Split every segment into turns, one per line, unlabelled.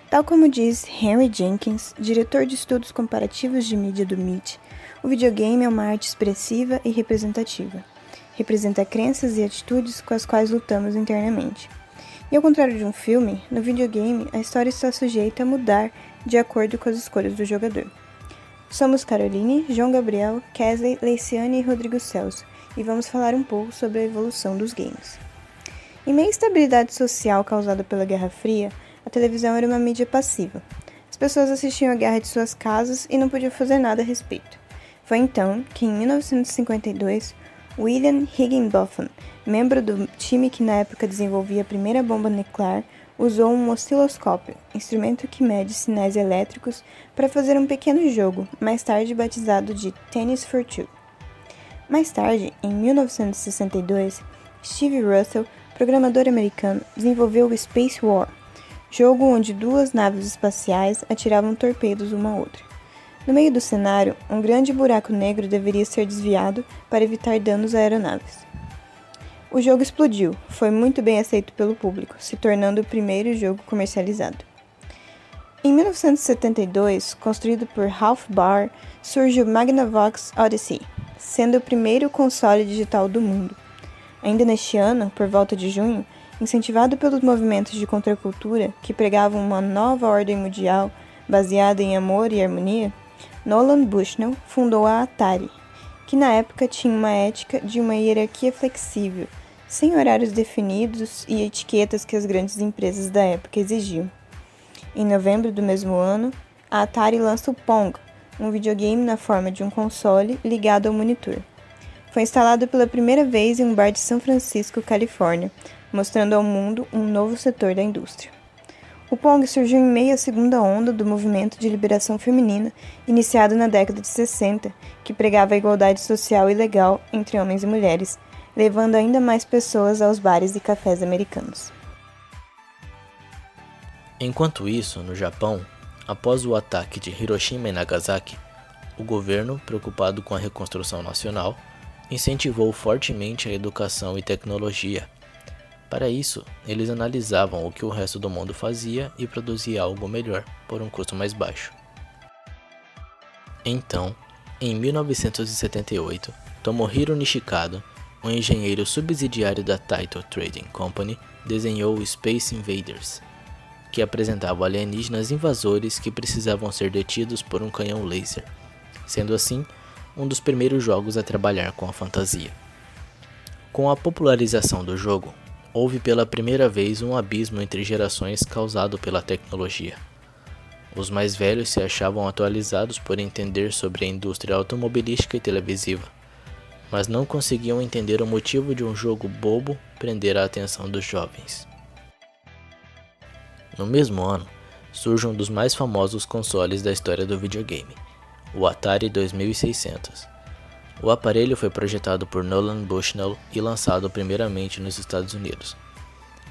Tal como diz Henry Jenkins, diretor de estudos comparativos de mídia do MIT, o videogame é uma arte expressiva e representativa. Representa crenças e atitudes com as quais lutamos internamente. E ao contrário de um filme, no videogame a história está sujeita a mudar de acordo com as escolhas do jogador. Somos Caroline, João Gabriel, Kesley, Leiciane e Rodrigo Celso, e vamos falar um pouco sobre a evolução dos games. Em meio à instabilidade social causada pela Guerra Fria, a televisão era uma mídia passiva. As pessoas assistiam a guerra de suas casas e não podiam fazer nada a respeito. Foi então que, em 1952, William Higginbotham, membro do time que na época desenvolvia a primeira bomba nuclear, usou um osciloscópio, instrumento que mede sinais elétricos, para fazer um pequeno jogo, mais tarde batizado de Tennis for Two. Mais tarde, em 1962, Steve Russell, programador americano, desenvolveu o Space War, jogo onde duas naves espaciais atiravam torpedos uma à outra. No meio do cenário, um grande buraco negro deveria ser desviado para evitar danos a aeronaves. O jogo explodiu, foi muito bem aceito pelo público, se tornando o primeiro jogo comercializado. Em 1972, construído por Ralph Baer, surge o Magnavox Odyssey, sendo o primeiro console digital do mundo. Ainda neste ano, por volta de junho, incentivado pelos movimentos de contracultura que pregavam uma nova ordem mundial baseada em amor e harmonia, Nolan Bushnell fundou a Atari, que na época tinha uma ética de uma hierarquia flexível, sem horários definidos e etiquetas que as grandes empresas da época exigiam. Em novembro do mesmo ano, a Atari lança o Pong, um videogame na forma de um console ligado ao monitor. Foi instalado pela primeira vez em um bar de São Francisco, Califórnia, mostrando ao mundo um novo setor da indústria. O Pong surgiu em meio à segunda onda do movimento de liberação feminina, iniciado na década de 60, que pregava a igualdade social e legal entre homens e mulheres, levando ainda mais pessoas aos bares e cafés americanos.
Enquanto isso, no Japão, após o ataque de Hiroshima e Nagasaki, o governo, preocupado com a reconstrução nacional, incentivou fortemente a educação e tecnologia. Para isso, eles analisavam o que o resto do mundo fazia e produzia algo melhor, por um custo mais baixo. Então, em 1978, Tomohiro Nishikado, um engenheiro subsidiário da Taito Trading Company, desenhou o Space Invaders, que apresentava alienígenas invasores que precisavam ser detidos por um canhão laser, sendo assim, um dos primeiros jogos a trabalhar com a fantasia. Com a popularização do jogo, houve pela primeira vez um abismo entre gerações causado pela tecnologia. Os mais velhos se achavam atualizados por entender sobre a indústria automobilística e televisiva, mas não conseguiam entender o motivo de um jogo bobo prender a atenção dos jovens. No mesmo ano, surge um dos mais famosos consoles da história do videogame, o Atari 2600. O aparelho foi projetado por Nolan Bushnell e lançado primeiramente nos Estados Unidos.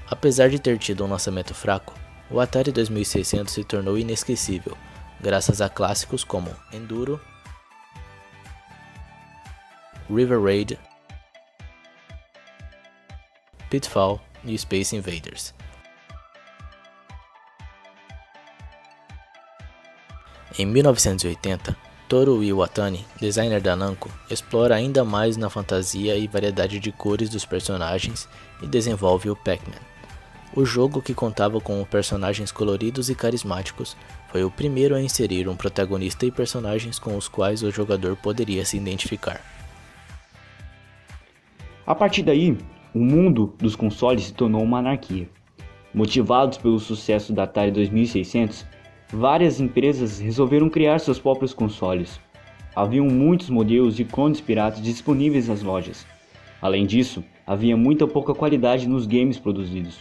Apesar de ter tido um lançamento fraco, o Atari 2600 se tornou inesquecível, graças a clássicos como Enduro, River Raid, Pitfall e Space Invaders. Em 1980, Toru Iwatani, designer da Namco, explora ainda mais na fantasia e variedade de cores dos personagens e desenvolve o Pac-Man. O jogo, que contava com personagens coloridos e carismáticos, foi o primeiro a inserir um protagonista e personagens com os quais o jogador poderia se identificar.
A partir daí, o mundo dos consoles se tornou uma anarquia. Motivados pelo sucesso da Atari 2600, várias empresas resolveram criar seus próprios consoles. Haviam muitos modelos de clones piratas disponíveis nas lojas. Além disso, havia muita pouca qualidade nos games produzidos.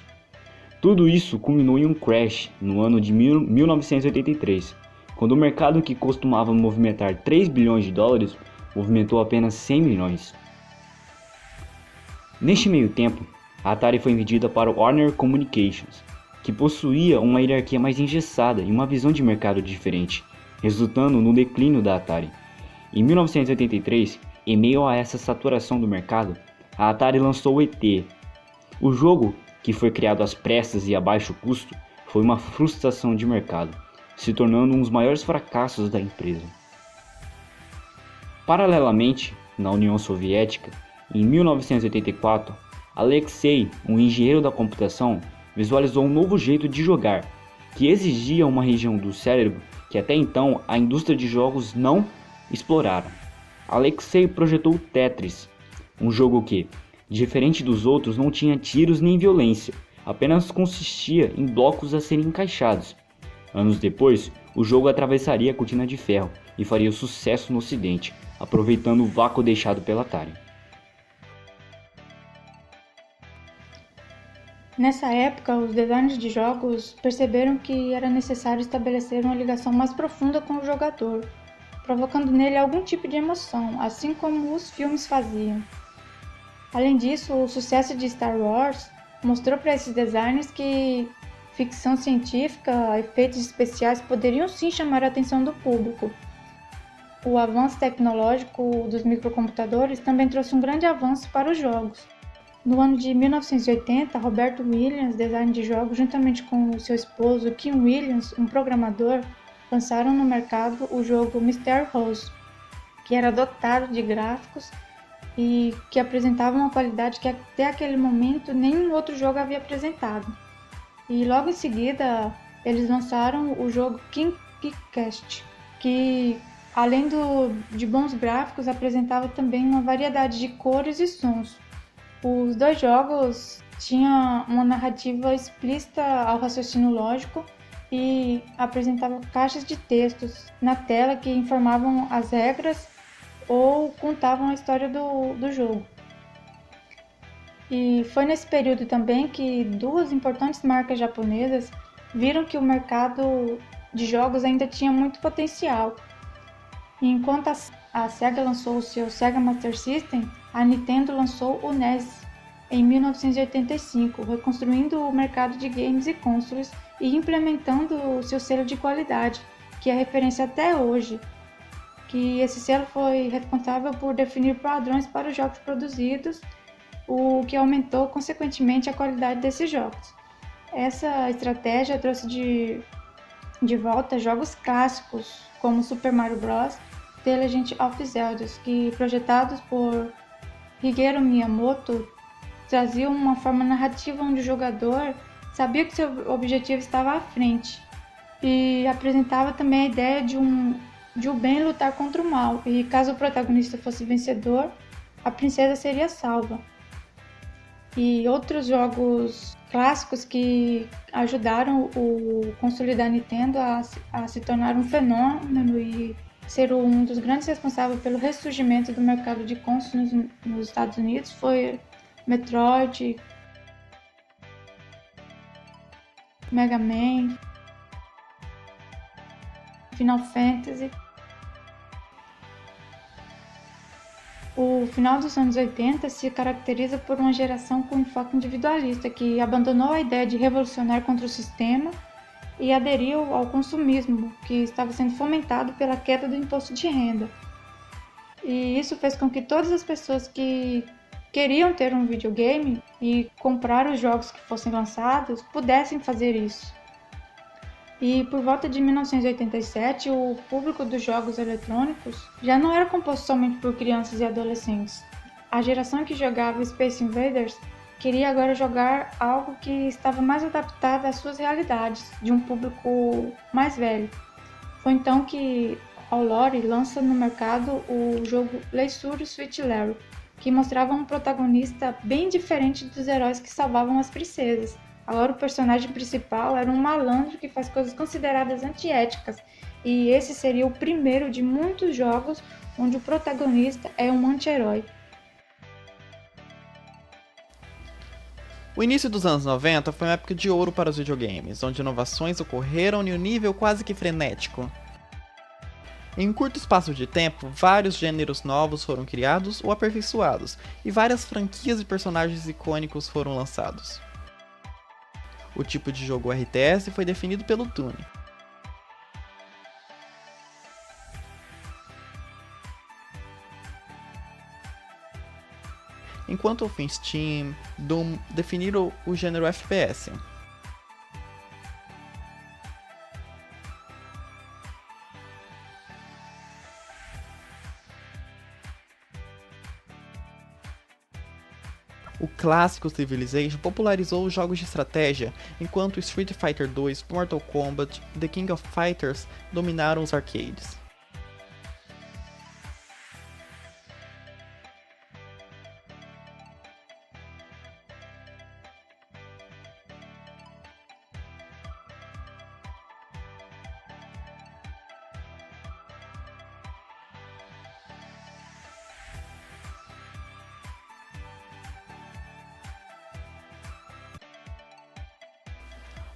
Tudo isso culminou em um crash no ano de 1983, quando o mercado, que costumava movimentar 3 bilhões de dólares, movimentou apenas 100 milhões. Neste meio tempo, a Atari foi vendida para o Warner Communications, que possuía uma hierarquia mais engessada e uma visão de mercado diferente, resultando no declínio da Atari. Em 1983, em meio a essa saturação do mercado, a Atari lançou o ET. O jogo, que foi criado às pressas e a baixo custo, foi uma frustração de mercado, se tornando um dos maiores fracassos da empresa. Paralelamente, na União Soviética, em 1984, Alexei, um engenheiro da computação, visualizou um novo jeito de jogar, que exigia uma região do cérebro que até então a indústria de jogos não explorara. Alexei projetou Tetris, um jogo que, diferente dos outros, não tinha tiros nem violência, apenas consistia em blocos a serem encaixados. Anos depois, o jogo atravessaria a cortina de ferro e faria sucesso no ocidente, aproveitando o vácuo deixado pela Atari.
Nessa época, os designers de jogos perceberam que era necessário estabelecer uma ligação mais profunda com o jogador, provocando nele algum tipo de emoção, assim como os filmes faziam. Além disso, o sucesso de Star Wars mostrou para esses designers que ficção científica, efeitos especiais poderiam sim chamar a atenção do público. O avanço tecnológico dos microcomputadores também trouxe um grande avanço para os jogos. No ano de 1980, Roberto Williams, designer de jogos, juntamente com seu esposo Kim Williams, um programador, lançaram no mercado o jogo Mystery House, que era dotado de gráficos e que apresentava uma qualidade que até aquele momento nenhum outro jogo havia apresentado. E logo em seguida, eles lançaram o jogo King Cast, que além de bons gráficos, apresentava também uma variedade de cores e sons. Os dois jogos tinham uma narrativa explícita ao raciocínio lógico e apresentavam caixas de textos na tela que informavam as regras ou contavam a história do jogo. E foi nesse período também que duas importantes marcas japonesas viram que o mercado de jogos ainda tinha muito potencial. E enquanto a Sega lançou o seu Sega Master System, a Nintendo lançou o NES em 1985, reconstruindo o mercado de games e consoles e implementando o seu selo de qualidade, que é referência até hoje, que esse selo foi responsável por definir padrões para os jogos produzidos, o que aumentou consequentemente a qualidade desses jogos. Essa estratégia trouxe de volta jogos clássicos como Super Mario Bros. The Legend of Zelda, que projetados por Shigeru Miyamoto, traziam uma forma narrativa onde o jogador sabia que seu objetivo estava à frente e apresentava também a ideia de o bem lutar contra o mal, e caso o protagonista fosse vencedor, a princesa seria salva. E outros jogos clássicos que ajudaram o console da Nintendo a se tornar um fenômeno e ser um dos grandes responsáveis pelo ressurgimento do mercado de consoles nos Estados Unidos foi Metroid, Mega Man, Final Fantasy. O final dos anos 80 se caracteriza por uma geração com enfoque individualista, que abandonou a ideia de revolucionar contra o sistema e aderiu ao consumismo, que estava sendo fomentado pela queda do imposto de renda. E isso fez com que todas as pessoas que queriam ter um videogame e comprar os jogos que fossem lançados pudessem fazer isso. E por volta de 1987, o público dos jogos eletrônicos já não era composto somente por crianças e adolescentes. A geração que jogava Space Invaders queria agora jogar algo que estava mais adaptado às suas realidades, de um público mais velho. Foi então que a Lore lança no mercado o jogo Leisure Suit Larry, que mostrava um protagonista bem diferente dos heróis que salvavam as princesas. Agora o personagem principal era um malandro que faz coisas consideradas antiéticas, e esse seria o primeiro de muitos jogos onde o protagonista é um anti-herói.
O início dos anos 90 foi uma época de ouro para os videogames, onde inovações ocorreram em um nível quase que frenético. Em um curto espaço de tempo, vários gêneros novos foram criados ou aperfeiçoados, e várias franquias e personagens icônicos foram lançados. O tipo de jogo RTS foi definido pelo Tune. Enquanto Wolfenstein, Doom definiram o gênero FPS. O clássico Civilization popularizou os jogos de estratégia, enquanto Street Fighter 2, Mortal Kombat e The King of Fighters dominaram os arcades.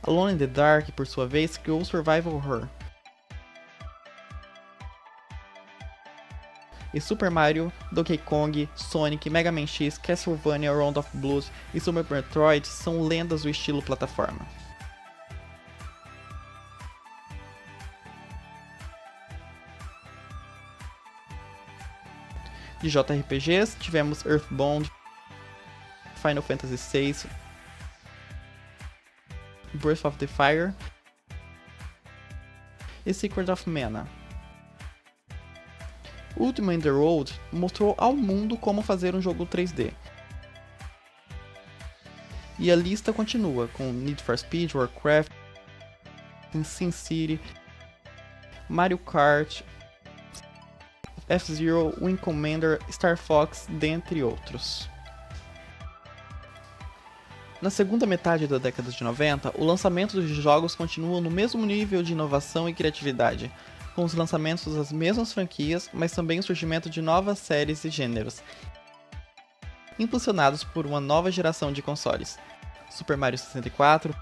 Alone in the Dark, por sua vez, criou o survival horror. E Super Mario, Donkey Kong, Sonic, Mega Man X, Castlevania, Round of Blood e Super Metroid são lendas do estilo plataforma. De JRPGs, tivemos Earthbound, Final Fantasy VI, Breath of the Fire e Secret of Mana. Ultima in the Road mostrou ao mundo como fazer um jogo 3D. E a lista continua com Need for Speed, Warcraft, SimCity, Mario Kart, F-Zero, Wing Commander, Star Fox, dentre outros. Na segunda metade da década de 90, o lançamento de jogos continua no mesmo nível de inovação e criatividade, com os lançamentos das mesmas franquias, mas também o surgimento de novas séries e gêneros, impulsionados por uma nova geração de consoles. Super Mario 64,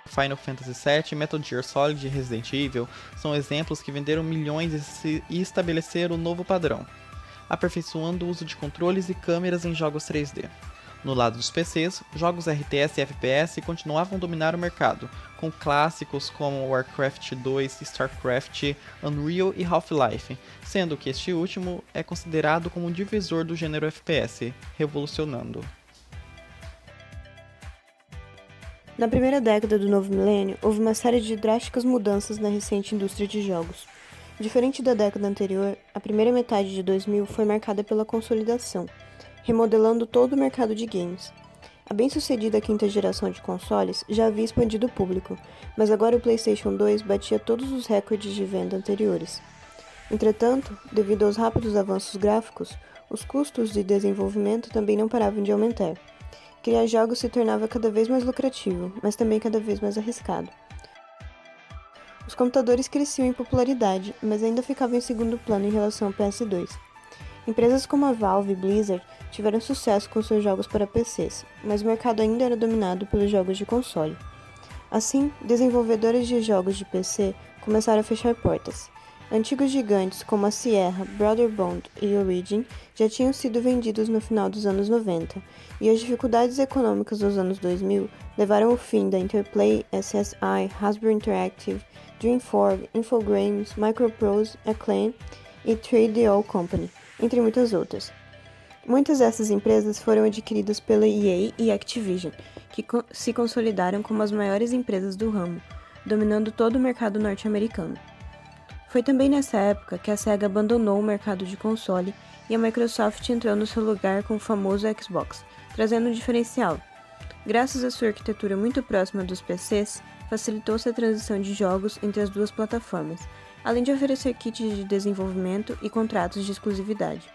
Final Fantasy VII, Metal Gear Solid e Resident Evil são exemplos que venderam milhões e estabeleceram um novo padrão, aperfeiçoando o uso de controles e câmeras em jogos 3D. No lado dos PCs, jogos RTS e FPS continuavam a dominar o mercado, com clássicos como Warcraft 2, StarCraft, Unreal e Half-Life, sendo que este último é considerado como um divisor do gênero FPS, revolucionando.
Na primeira década do novo milênio, houve uma série de drásticas mudanças na recente indústria de jogos. Diferente da década anterior, a primeira metade de 2000 foi marcada pela consolidação, remodelando todo o mercado de games. A bem-sucedida quinta geração de consoles já havia expandido o público, mas agora o PlayStation 2 batia todos os recordes de venda anteriores. Entretanto, devido aos rápidos avanços gráficos, os custos de desenvolvimento também não paravam de aumentar. Criar jogos se tornava cada vez mais lucrativo, mas também cada vez mais arriscado. Os computadores cresciam em popularidade, mas ainda ficavam em segundo plano em relação ao PS2. Empresas como a Valve e Blizzard tiveram sucesso com seus jogos para PCs, mas o mercado ainda era dominado pelos jogos de console. Assim, desenvolvedores de jogos de PC começaram a fechar portas. Antigos gigantes como a Sierra, Brotherbond e Origin já tinham sido vendidos no final dos anos 90, e as dificuldades econômicas dos anos 2000 levaram ao fim da Interplay, SSI, Hasbro Interactive, Dreamforge, Infogrames, Microprose, Acclaim e 3DO Company, entre muitas outras. Muitas dessas empresas foram adquiridas pela EA e Activision, que se consolidaram como as maiores empresas do ramo, dominando todo o mercado norte-americano. Foi também nessa época que a Sega abandonou o mercado de console e a Microsoft entrou no seu lugar com o famoso Xbox, trazendo um diferencial. Graças à sua arquitetura muito próxima dos PCs, facilitou-se a transição de jogos entre as duas plataformas, além de oferecer kits de desenvolvimento e contratos de exclusividade.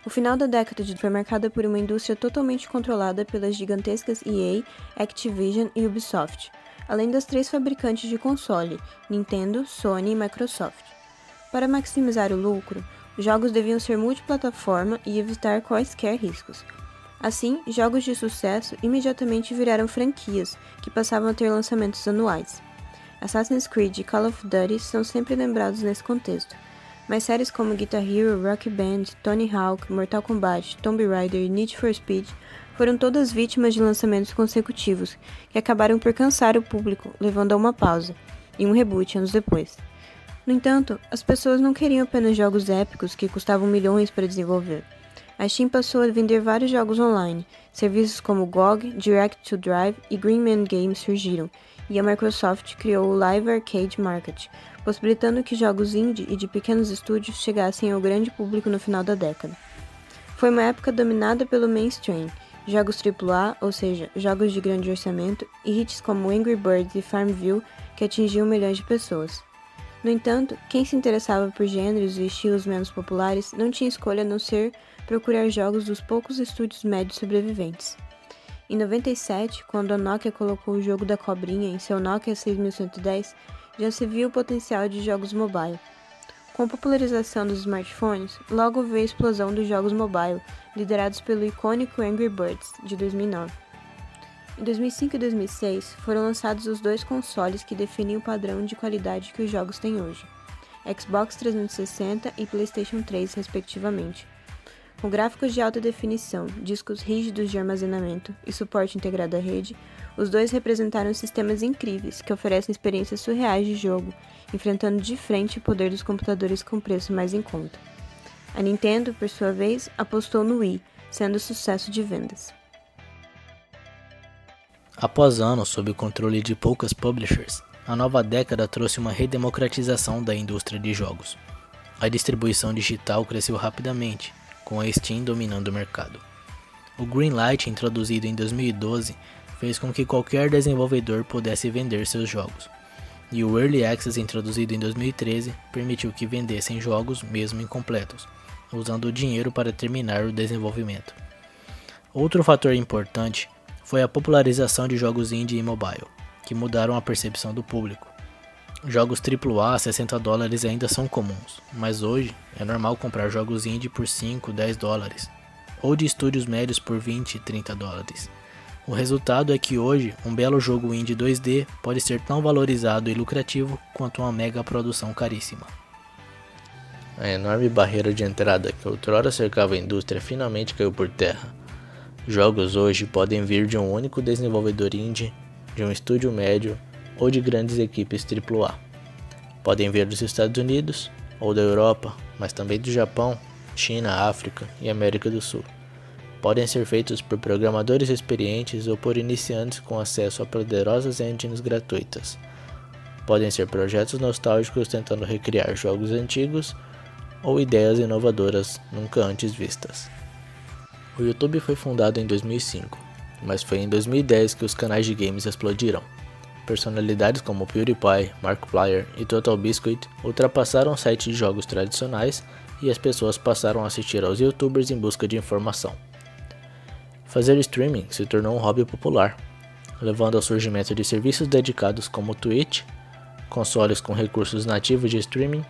O final da década foi marcada por uma indústria totalmente controlada pelas gigantescas EA, Activision e Ubisoft, além das três fabricantes de console, Nintendo, Sony e Microsoft. Para maximizar o lucro, os jogos deviam ser multiplataforma e evitar quaisquer riscos. Assim, jogos de sucesso imediatamente viraram franquias, que passavam a ter lançamentos anuais. Assassin's Creed e Call of Duty são sempre lembrados nesse contexto, mas séries como Guitar Hero, Rock Band, Tony Hawk, Mortal Kombat, Tomb Raider e Need for Speed foram todas vítimas de lançamentos consecutivos, que acabaram por cansar o público, levando a uma pausa, e um reboot anos depois. No entanto, as pessoas não queriam apenas jogos épicos que custavam milhões para desenvolver. A Steam passou a vender vários jogos online, serviços como GOG, Direct to Drive e Green Man Games surgiram, e a Microsoft criou o Live Arcade Market, possibilitando que jogos indie e de pequenos estúdios chegassem ao grande público no final da década. Foi uma época dominada pelo mainstream, jogos AAA, ou seja, jogos de grande orçamento, e hits como Angry Birds e Farmville que atingiam milhões de pessoas. No entanto, quem se interessava por gêneros e estilos menos populares não tinha escolha a não ser procurar jogos dos poucos estúdios médios sobreviventes. Em 97, quando a Nokia colocou o jogo da cobrinha em seu Nokia 6110, já se viu o potencial de jogos mobile. Com a popularização dos smartphones, logo veio a explosão dos jogos mobile, liderados pelo icônico Angry Birds, de 2009. Em 2005 e 2006, foram lançados os dois consoles que definem o padrão de qualidade que os jogos têm hoje, Xbox 360 e PlayStation 3, respectivamente. Com gráficos de alta definição, discos rígidos de armazenamento e suporte integrado à rede, os dois representaram sistemas incríveis que oferecem experiências surreais de jogo, enfrentando de frente o poder dos computadores com preço mais em conta. A Nintendo, por sua vez, apostou no Wii, sendo sucesso de vendas.
Após anos sob o controle de poucas publishers, a nova década trouxe uma redemocratização da indústria de jogos. A distribuição digital cresceu rapidamente, com a Steam dominando o mercado. O Greenlight, introduzido em 2012, fez com que qualquer desenvolvedor pudesse vender seus jogos. E o Early Access, introduzido em 2013, permitiu que vendessem jogos mesmo incompletos, usando o dinheiro para terminar o desenvolvimento. Outro fator importante foi a popularização de jogos indie e mobile, que mudaram a percepção do público. Jogos AAA a $60 ainda são comuns, mas hoje é normal comprar jogos indie por 5, 10 dólares, ou de estúdios médios por 20, 30 dólares. O resultado é que hoje um belo jogo indie 2D pode ser tão valorizado e lucrativo quanto uma mega produção caríssima. A enorme barreira de entrada que outrora cercava a indústria finalmente caiu por terra. Jogos hoje podem vir de um único desenvolvedor indie, de um estúdio médio ou de grandes equipes AAA. Podem vir dos Estados Unidos ou da Europa, mas também do Japão, China, África e América do Sul. Podem ser feitos por programadores experientes ou por iniciantes com acesso a poderosas engines gratuitas. Podem ser projetos nostálgicos tentando recriar jogos antigos ou ideias inovadoras nunca antes vistas. O YouTube foi fundado em 2005, mas foi em 2010 que os canais de games explodiram. Personalidades como PewDiePie, Markiplier e Total Biscuit ultrapassaram sites de jogos tradicionais e as pessoas passaram a assistir aos YouTubers em busca de informação. Fazer streaming se tornou um hobby popular, levando ao surgimento de serviços dedicados como Twitch, consoles com recursos nativos de streaming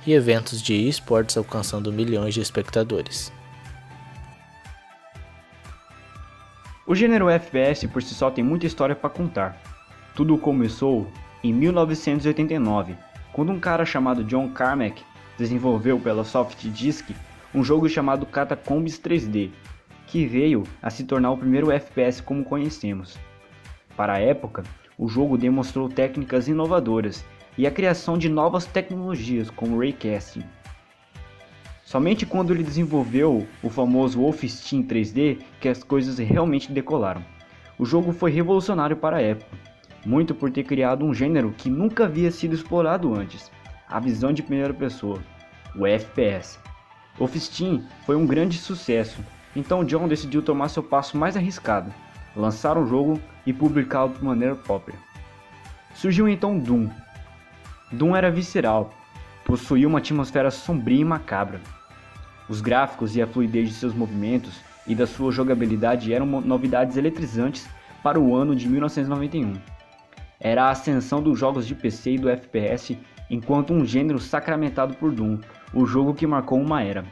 e eventos de esportes alcançando milhões de espectadores.
O gênero FPS por si só tem muita história para contar. Tudo começou em 1989, quando um cara chamado John Carmack desenvolveu pela Soft Disk um jogo chamado Catacombs 3D, que veio a se tornar o primeiro FPS como conhecemos. Para a época, o jogo demonstrou técnicas inovadoras e a criação de novas tecnologias como Raycasting. Somente quando ele desenvolveu o famoso Wolfenstein 3D que as coisas realmente decolaram. O jogo foi revolucionário para a época, muito por ter criado um gênero que nunca havia sido explorado antes, a visão de primeira pessoa, o FPS. Wolfenstein foi um grande sucesso, então John decidiu tomar seu passo mais arriscado, lançar um jogo e publicá-lo de maneira própria. Surgiu então Doom. Doom era visceral, possuía uma atmosfera sombria e macabra. Os gráficos e a fluidez de seus movimentos e da sua jogabilidade eram novidades eletrizantes para o ano de 1991. Era a ascensão dos jogos de PC e do FPS enquanto um gênero sacramentado por Doom, o jogo que marcou uma era.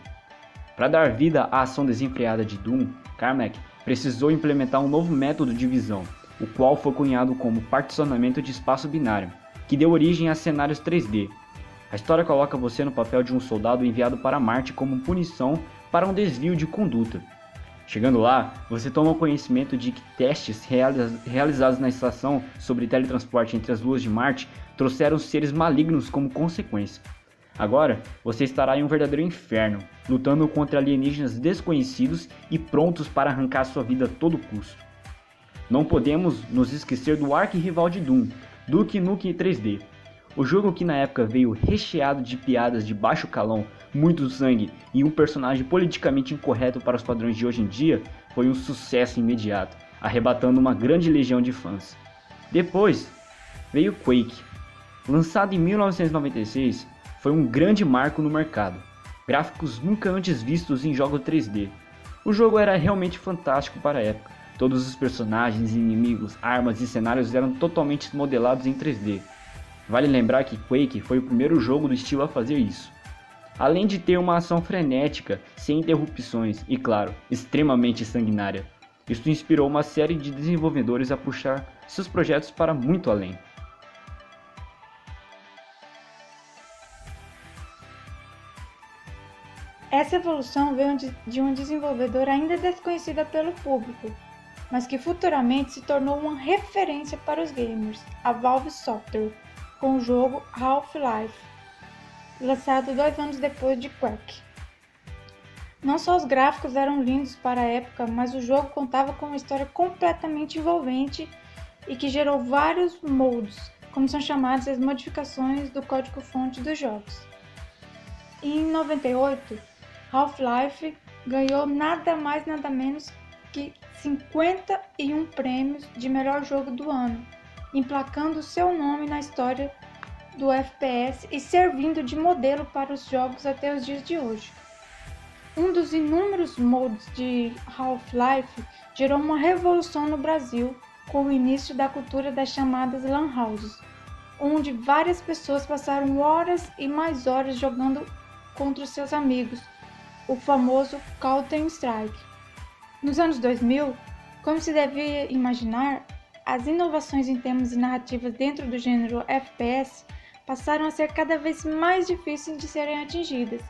Para dar vida à ação desenfreada de Doom, Carmack precisou implementar um novo método de visão, o qual foi cunhado como particionamento de espaço binário, que deu origem a cenários 3D. A história coloca você no papel de um soldado enviado para Marte como punição para um desvio de conduta. Chegando lá, você toma conhecimento de que testes realizados na estação sobre teletransporte entre as luas de Marte trouxeram seres malignos como consequência. Agora, você estará em um verdadeiro inferno, lutando contra alienígenas desconhecidos e prontos para arrancar sua vida a todo custo. Não podemos nos esquecer do arqui-rival de Doom, Duke Nukem 3D. O jogo, que na época veio recheado de piadas de baixo calão, muito sangue e um personagem politicamente incorreto para os padrões de hoje em dia, foi um sucesso imediato, arrebatando uma grande legião de fãs. Depois veio Quake. Lançado em 1996, foi um grande marco no mercado. Gráficos nunca antes vistos em jogos 3D. O jogo era realmente fantástico para a época. Todos os personagens, inimigos, armas e cenários eram totalmente modelados em 3D. Vale lembrar que Quake foi o primeiro jogo do estilo a fazer isso. Além de ter uma ação frenética, sem interrupções e, claro, extremamente sanguinária. Isso inspirou uma série de desenvolvedores a puxar seus projetos para muito além.
Essa evolução veio de um desenvolvedor ainda desconhecida pelo público, mas que futuramente se tornou uma referência para os gamers, a Valve Software, com o jogo Half-Life, lançado 2 anos depois de Quake. Não só os gráficos eram lindos para a época, mas o jogo contava com uma história completamente envolvente e que gerou vários mods, como são chamadas as modificações do código-fonte dos jogos. E em 98, Half-Life ganhou nada mais nada menos que 51 prêmios de melhor jogo do ano, emplacando seu nome na história do FPS e servindo de modelo para os jogos até os dias de hoje. Um dos inúmeros mods de Half-Life gerou uma revolução no Brasil com o início da cultura das chamadas Lan Houses, onde várias pessoas passaram horas e mais horas jogando contra os seus amigos, o famoso Counter-Strike. Nos anos 2000, como se devia imaginar, as inovações em termos de narrativas dentro do gênero FPS passaram a ser cada vez mais difíceis de serem atingidas,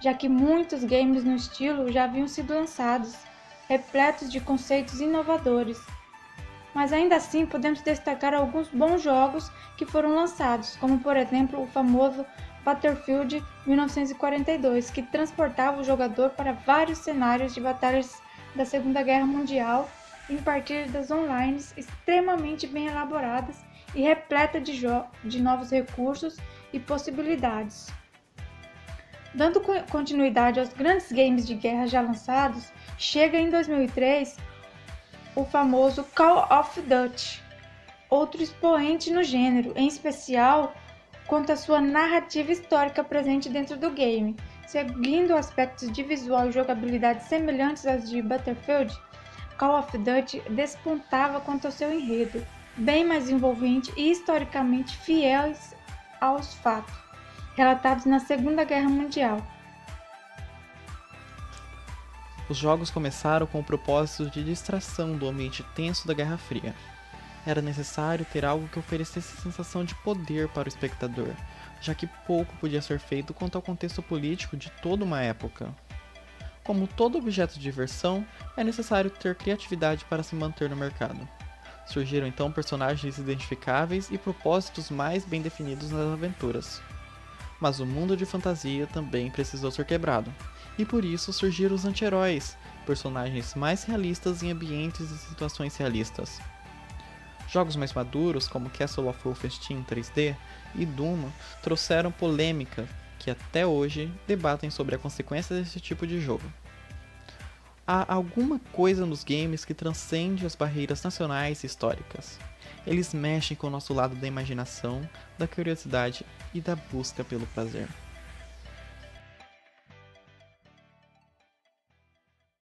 já que muitos games no estilo já haviam sido lançados, repletos de conceitos inovadores. Mas ainda assim podemos destacar alguns bons jogos que foram lançados, como por exemplo o famoso Battlefield 1942, que transportava o jogador para vários cenários de batalhas da Segunda Guerra Mundial em partidas online extremamente bem elaboradas e repleta de novos recursos e possibilidades. Dando continuidade aos grandes games de guerra já lançados, chega em 2003 o famoso Call of Duty, outro expoente no gênero, em especial quanto à sua narrativa histórica presente dentro do game. Seguindo aspectos de visual e jogabilidade semelhantes aos de Battlefield, Call of Duty despontava quanto ao seu enredo, bem mais envolvente e historicamente fiéis aos fatos relatados na Segunda Guerra Mundial.
Os jogos começaram com o propósito de distração do ambiente tenso da Guerra Fria. Era necessário ter algo que oferecesse sensação de poder para o espectador, já que pouco podia ser feito quanto ao contexto político de toda uma época. Como todo objeto de diversão, é necessário ter criatividade para se manter no mercado. Surgiram então personagens identificáveis e propósitos mais bem definidos nas aventuras. Mas o mundo de fantasia também precisou ser quebrado, e por isso surgiram os anti-heróis, personagens mais realistas em ambientes e situações realistas. Jogos mais maduros, como Castle of Wolfenstein 3D e Doom, trouxeram polêmica que até hoje debatem sobre a consequência desse tipo de jogo. Há alguma coisa nos games que transcende as barreiras nacionais e históricas. Eles mexem com o nosso lado da imaginação, da curiosidade e da busca pelo prazer.